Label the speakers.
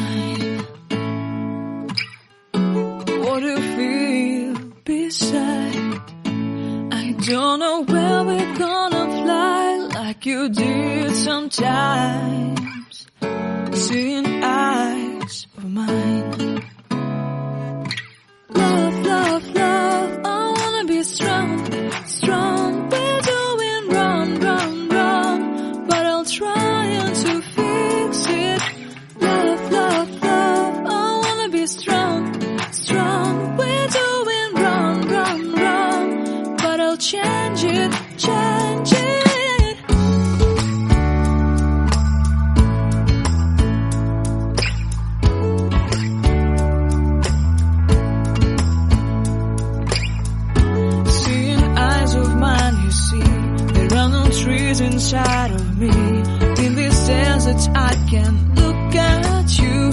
Speaker 1: mine. What do you feel beside? I don't know where we're gonna fly like you did sometimes. Seeing eyes of mine. Love, love, love, I wanna be strong, strong. We're doing wrong, wrong, wrong, but I'll try to fix it. Love, love, love, I wanna be strong, strong. We're doing wrong, wrong, wrong, but I'll change it, change it. Trees inside of me. In this desert I can look at you.